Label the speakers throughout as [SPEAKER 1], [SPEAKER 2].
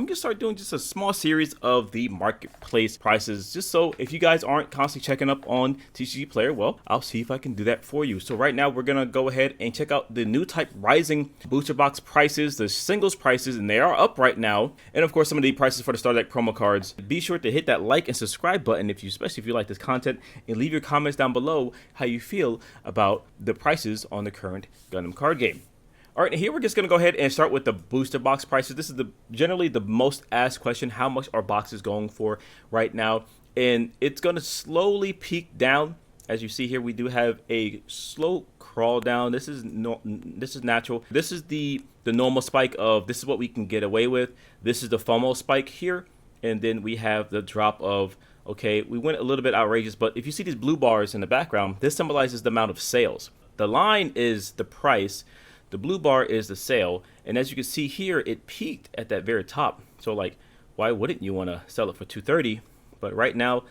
[SPEAKER 1] gonna start doing just a small series of the marketplace prices, just so if you guys aren't constantly checking up on TCG Player, well, I'll see if I can do that for you. So right now we're gonna go ahead and check out the new type rising booster box prices, the singles prices, and they are up right now. And of course, some of the prices for the starter deck promo cards. Be sure to hit that like and subscribe button especially if you like this content, and leave your comments down below how you feel about the prices on the current Gundam card game. All right, here we're just going to go ahead and start with the booster box prices. This is generally the most asked question. How much are boxes going for right now? And it's going to slowly peak down. As you see here, we do have a slow crawl down. This is natural. This is the normal spike of this is what we can get away with. This is the FOMO spike here. And then we have the drop of, okay, we went a little bit outrageous, but if you see these blue bars in the background, this symbolizes the amount of sales. The line is the price, the blue bar is the sale, and as you can see here, it peaked at that very top. So like, why wouldn't you want to sell it for $230? But right now,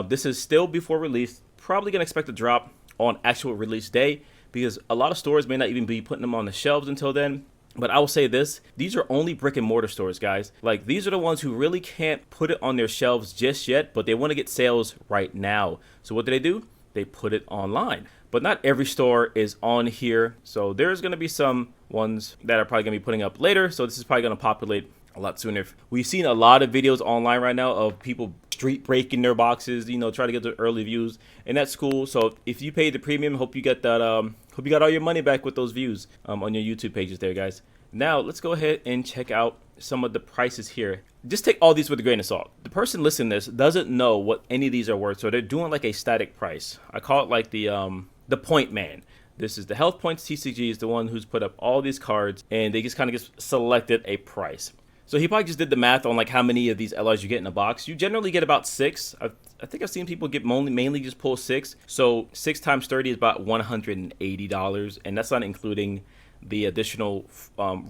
[SPEAKER 1] this is still before release. Probably gonna expect a drop on actual release day because a lot of stores may not even be putting them on the shelves until then. But I will say this, these are only brick and mortar stores, guys. Like, these are the ones who really can't put it on their shelves just yet, but they want to get sales right now. So what do? They put it online. But not every store is on here. So there's going to be some ones that are probably going to be putting up later. So this is probably going to populate a lot sooner. We've seen a lot of videos online right now of people street breaking their boxes, you know, try to get the early views, and that's cool. So if you paid the premium, hope you get that, hope you got all your money back with those views on your YouTube pages there, guys. Now let's go ahead and check out some of the prices here. Just take all these with a grain of salt. The person listening to this doesn't know what any of these are worth, so they're doing like a static price. I call it like the point man. This is the Health Points TCG is the one who's put up all these cards, and they just kind of just selected a price. So he probably just did the math on like how many of these LRs you get in a box. You generally get about 6. I think I've seen people get mainly just pull 6. So 6 times 30 is about $180, and that's not including the additional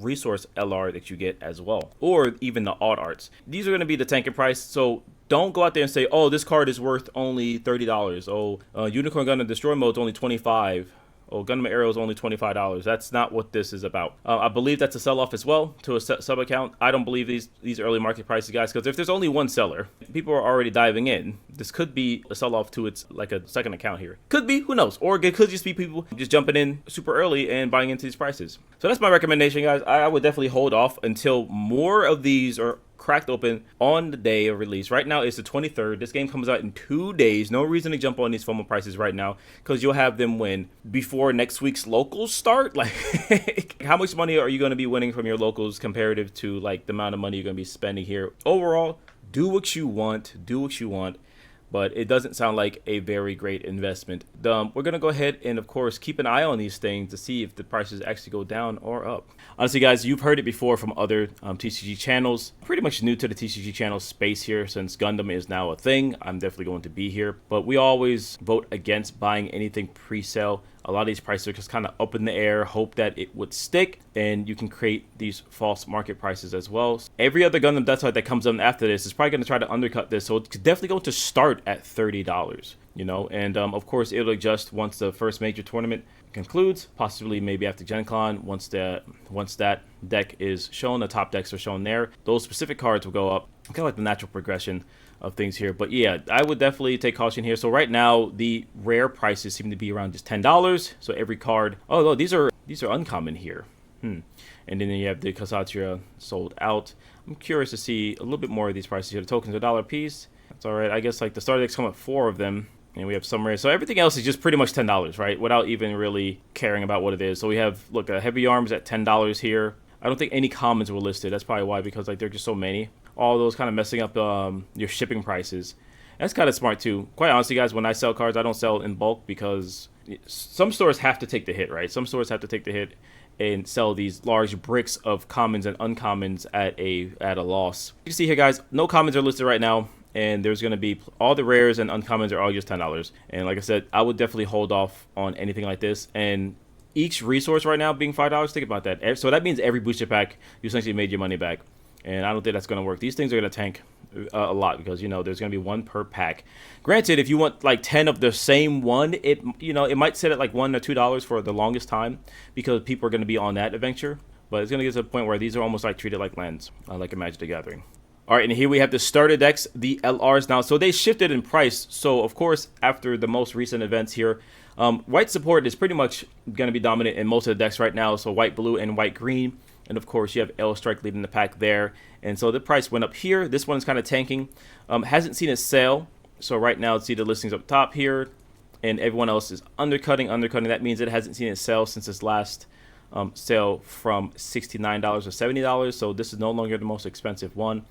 [SPEAKER 1] resource LR that you get as well, or even the odd arts. These are going to be the tanking price. So don't go out there and say, oh, this card is worth only $30. Oh, Unicorn Gundam Destroy Mode is only $25. Oh, Gundam Arrow is only $25. That's not what this is about. I believe that's a sell-off as well to a sub account. I don't believe these early market prices, guys, because if there's only one seller, people are already diving in. This could be a sell-off to its like a second account here. Could be, who knows? Or it could just be people just jumping in super early and buying into these prices. So that's my recommendation, guys. I would definitely hold off until more of these are cracked open on the day of release. Right now it's the 23rd. This game comes out in 2 days. No reason to jump on these FOMO prices right now, because you'll have them win before next week's locals start. Like, how much money are you going to be winning from your locals comparative to like the amount of money you're going to be spending here? Overall, do what you want, but it doesn't sound like a very great investment. We're going to go ahead and, of course, keep an eye on these things to see if the prices actually go down or up. Honestly, guys, you've heard it before from other TCG channels. Pretty much new to the TCG channel space here since Gundam is now a thing. I'm definitely going to be here. But we always vote against buying anything pre-sale. A lot of these prices are just kind of up in the air, hope that it would stick, and you can create these false market prices as well. Every other Gundam Death that comes up after this is probably going to try to undercut this, so it's definitely going to start at $30, you know, and of course it'll adjust once the first major tournament concludes, possibly maybe after Gen Con. Once that deck is shown, the top decks are shown there, those specific cards will go up, kind of like the natural progression of things here. But yeah, I would definitely take caution here. So right now the rare prices seem to be around just $10. So every card, oh no, these are uncommon here. And then you have the Kasatria sold out. I'm curious to see a little bit more of these prices here. The tokens are $1 a piece. That's all right. I guess like the starter decks come with 4 of them, and we have some rare. So everything else is just pretty much $10, right? Without even really caring about what it is. So we have, look, heavy arms at $10 here. I don't think any commons were listed. That's probably why, because like there are just so many. All those kind of messing up your shipping prices. That's kind of smart too. Quite honestly, guys, when I sell cards, I don't sell in bulk because some stores have to take the hit, right? Some stores have to take the hit and sell these large bricks of commons and uncommons at a loss. You can see here, guys, no commons are listed right now, and there's going to be all the rares and uncommons are all just $10. And like I said, I would definitely hold off on anything like this. And each resource right now being $5, think about that. So that means every booster pack, you essentially made your money back. And I don't think that's going to work. These things are going to tank a lot because, you know, there's going to be 1 per pack. Granted, if you want like 10 of the same one, it might sit at like $1 or $2 for the longest time because people are going to be on that adventure. but it's going to get to the point where these are almost like treated like lands, like a Magic the Gathering. All right, and here we have the starter decks, the LRs now. So they shifted in price. So, of course, after the most recent events here, white support is pretty much going to be dominant in most of the decks right now. So white, blue, and white, green. And, of course, you have L Strike leading the pack there. And so the price went up here. This one's kind of tanking. Hasn't seen a sale. So right now, see the listings up top here. And everyone else is undercutting. That means it hasn't seen a sale since its last sale from $69 or $70. So this is no longer the most expensive one.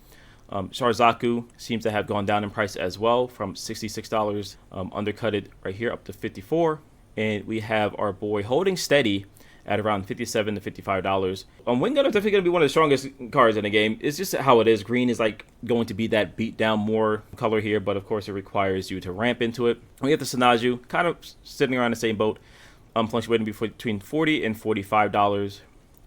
[SPEAKER 1] Sharzaku seems to have gone down in price as well from $66 undercutted right here up to $54. And we have our boy holding steady at around $57 to $55. Wing Gunner is definitely going to be one of the strongest cards in the game. It's just how it is. Green is like going to be that beat down more color here, but of course it requires you to ramp into it. We have the Sanaju kind of sitting around the same boat, fluctuating between $40 and $45.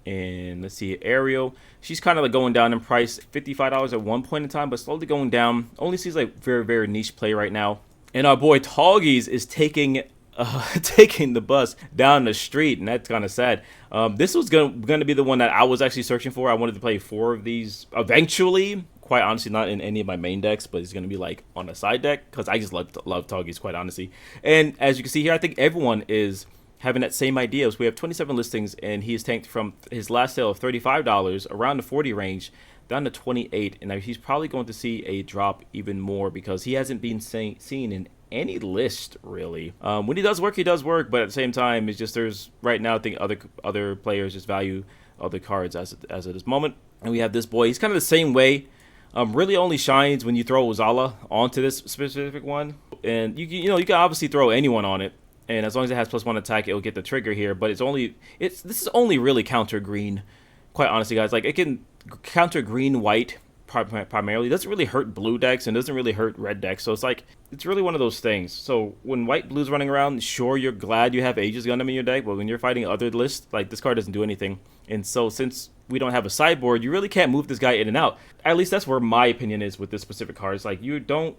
[SPEAKER 1] And let's see, Ariel, she's kind of like going down in price, $55 at one point in time, but slowly going down. Only seems like very, very niche play right now. And our boy Toggies is taking the bus down the street, and that's kind of sad. This was going to be the one that I was actually searching for. I wanted to play 4 of these eventually. Quite honestly, not in any of my main decks, but it's going to be like on a side deck because I just love Toggies, quite honestly. And as you can see here, I think everyone is having that same idea. So we have 27 listings, and he is tanked from his last sale of $35 around the 40 range down to 28, and he's probably going to see a drop even more because he hasn't been seen in any list really. When he does work, but at the same time, it's just there's right now I think other players just value other cards as at this moment. And we have this boy, he's kind of the same way. Really only shines when you throw Uzala onto this specific one, and you can obviously throw anyone on it. And as long as it has +1 attack, it'll get the trigger here. But this is only really counter green, quite honestly, guys. Like it can counter green, white primarily. It doesn't really hurt blue decks and doesn't really hurt red decks. So it's really one of those things. So when white blue's running around, sure, you're glad you have Aegis Gundam in your deck, but when you're fighting other lists, like this card doesn't do anything. And so since we don't have a sideboard, you really can't move this guy in and out. At least that's where my opinion is with this specific card. It's like you don't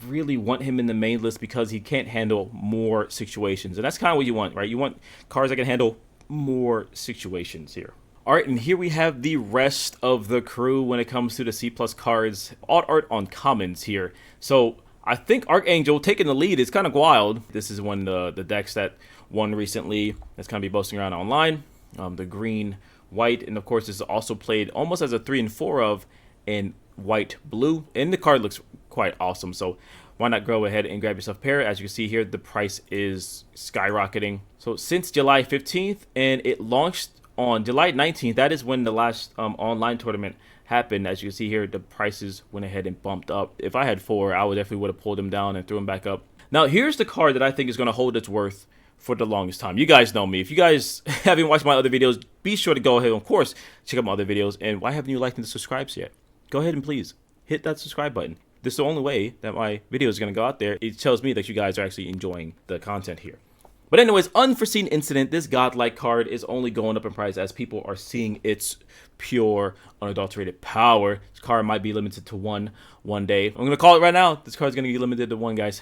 [SPEAKER 1] really want him in the main list because he can't handle more situations, and that's kind of what you want, right? You want cards that can handle more situations here. All right, and here we have the rest of the crew when it comes to the C+ cards. Odd art on commons here. So I think Archangel taking the lead is kind of wild. This is one of the decks that won recently that's going to be boasting around online. The green, white, and of course this is also played almost as a 3 and 4 of in white, blue, and the card looks quite awesome. So why not go ahead and grab yourself a pair? As you can see here, the price is skyrocketing. So since July 15th, and it launched on July 19th, that is when the last online tournament happened. As you can see here, the prices went ahead and bumped up. If I had 4, I would have pulled them down and threw them back up. Now here's the card that I think is going to hold its worth for the longest time. You guys know me. If you guys haven't watched my other videos, be sure to go ahead and, of course, check out my other videos. And why haven't you liked and subscribed yet? Go ahead and please hit that subscribe button. This is the only way that my video is going to go out there. It tells me that you guys are actually enjoying the content here. But anyways, unforeseen incident. This godlike card is only going up in price as people are seeing its pure, unadulterated power. This card might be limited to one day. I'm going to call it right now. This card is going to be limited to 1, guys.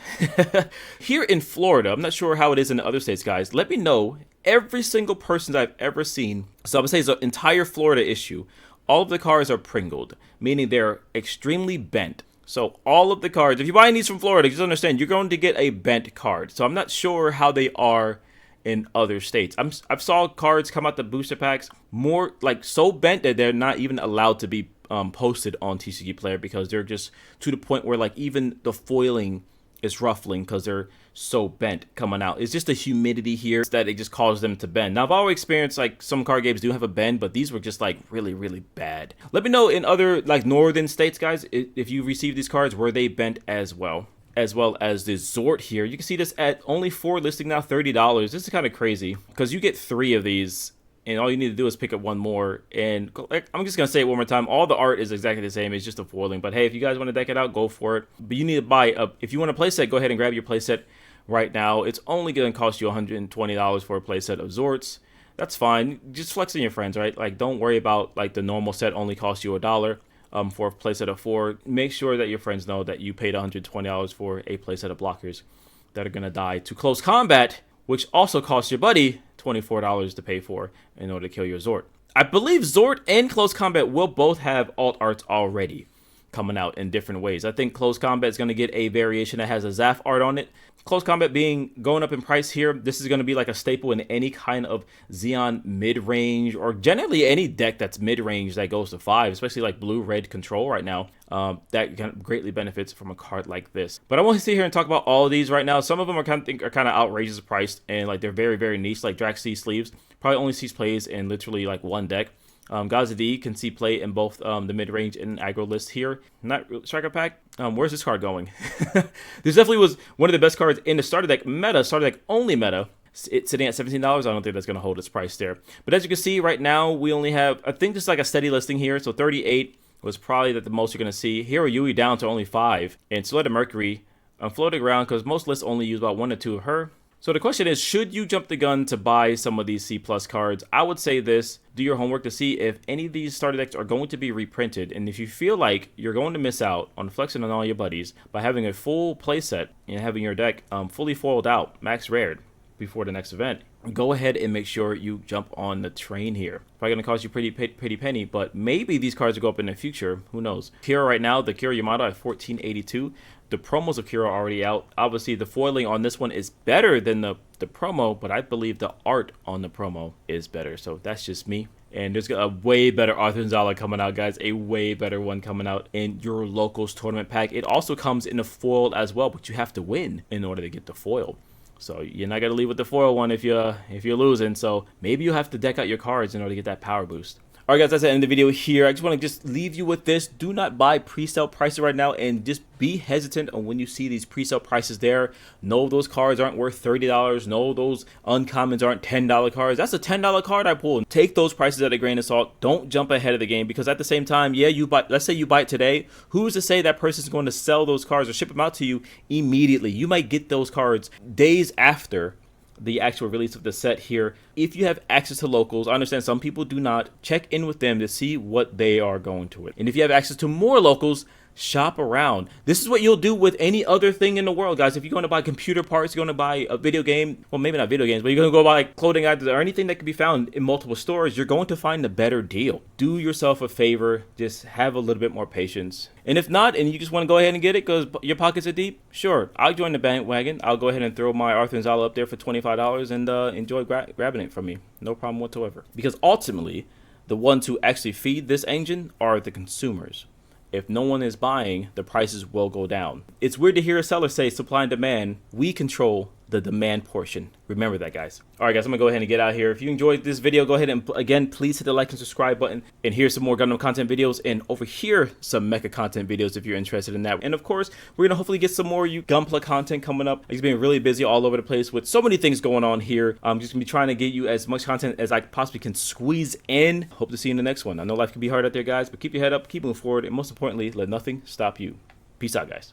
[SPEAKER 1] Here in Florida, I'm not sure how it is in the other states, guys. Let me know. Every single person that I've ever seen, so I'm going to say it's an entire Florida issue. All of the cards are pringled, meaning they're extremely bent. So all of the cards, if you're buying these from Florida, just understand you're going to get a bent card. So I'm not sure how they are in other states. I've saw cards come out the booster packs more like so bent that they're not even allowed to be posted on TCG Player because they're just to the point where like even the foiling is ruffling because they're so bent coming out. It's just the humidity here that it just causes them to bend. Now I've always experienced like some card games do have a bend, but these were just like really, really bad. Let me know in other like northern states, guys, if you received these cards, were they bent as well? As well as the Zort here. You can see this at only 4 listing now, $30. This is kind of crazy because you get 3 of these and all you need to do is pick up 1 more. And I'm just going to say it one more time. All the art is exactly the same. It's just a foiling. But hey, if you guys want to deck it out, go for it. But you need to buy if you want a playset, go ahead and grab your playset right now. It's only going to cost you $120 for a playset of Zorts. That's fine. Just flex on your friends, right? Like, don't worry about like the normal set only costs you $1 for a playset of 4. Make sure that your friends know that you paid $120 for a playset of blockers that are going to die to close combat, which also costs your buddy $24 to pay for in order to kill your Zort. I believe Zord and Close Combat will both have alt arts already coming out in different ways. I think Close Combat is going to get a variation that has a Zaf art on it. Close Combat being going up in price here, this is going to be like a staple in any kind of Xeon mid-range, or generally any deck that's mid-range that goes to 5, especially like blue-red control right now. That kind of greatly benefits from a card like this. But I want to sit here and talk about all of these right now. Some of them are kind of outrageous priced, and like they're very, very niche, like Drax C Sleeves. Probably only sees plays in literally like one deck. Gaza D can see play in both the mid-range and aggro list here. Not Striker Pack. Where's this card going? This definitely was one of the best cards in the starter deck meta, starter deck only meta. It's sitting at $17. I don't think that's going to hold its price there. But as you can see right now, we only have, I think just like a steady listing here. So 38 was probably the most you're going to see. Hero Yui down to only 5. And Soleta Mercury floating around because most lists only use about 1 or 2 of her. So the question is, should you jump the gun to buy some of these C+ cards? I would say this: do your homework to see if any of these starter decks are going to be reprinted. And if you feel like you're going to miss out on flexing on all your buddies by having a full playset and having your deck fully foiled out, max rared, before the next event, go ahead and make sure you jump on the train here. Probably going to cost you pretty penny, but maybe these cards will go up in the future. Who knows? Kira right now, the Kira Yamato at 1482. The promos of Kira are already out. Obviously, the foiling on this one is better than the promo, but I believe the art on the promo is better. So that's just me. And there's a way better Arthur Zala coming out, guys. A way better one coming out in your locals tournament pack. It also comes in a foil as well, but you have to win in order to get the foil. So you're not gonna leave with the foil one if you're losing. So maybe you have to deck out your cards in order to get that power boost. All right, guys, that's the end of the video here. I just want to just leave you with this. Do not buy pre-sale prices right now, and just be hesitant on when you see these pre-sale prices there. No, those cards aren't worth $30. No, those uncommons aren't $10 cards. That's a $10 card I pulled. Take those prices at a grain of salt. Don't jump ahead of the game, because at the same time, yeah, you buy. Let's say you buy it today. Who's to say that person's going to sell those cards or ship them out to you immediately? You might get those cards days after the actual release of the set here. If you have access to locals, I understand some people do not, check in with them to see what they are going to it. And if you have access to more locals, shop around. This is what you'll do with any other thing in the world, guys. If you're going to buy computer parts, you're going to buy a video game, well, maybe not video games, but you're going to go buy clothing items or anything that can be found in multiple stores, you're going to find a better deal. Do yourself a favor. Just have a little bit more patience. And if not, and you just want to go ahead and get it because your pockets are deep, sure, I'll join the bandwagon. I'll go ahead and throw my Arthur Zala up there for $25 and enjoy grabbing it from me. No problem whatsoever. Because ultimately, the ones who actually feed this engine are the consumers. If no one is buying, the prices will go down. It's weird to hear a seller say supply and demand. We control the demand portion. Remember that, guys. All right, guys, I'm gonna go ahead and get out of here. If you enjoyed this video, go ahead and again, please hit the like and subscribe button. And here's some more Gundam content videos, and over here, some mecha content videos if you're interested in that. And of course, we're gonna hopefully get some more Gunpla content coming up. It's been really busy all over the place with so many things going on here. I'm just gonna be trying to get you as much content as I possibly can squeeze in. Hope to see you in the next one. I know life can be hard out there, guys, but keep your head up, keep moving forward, and most importantly, let nothing stop you. Peace out, guys.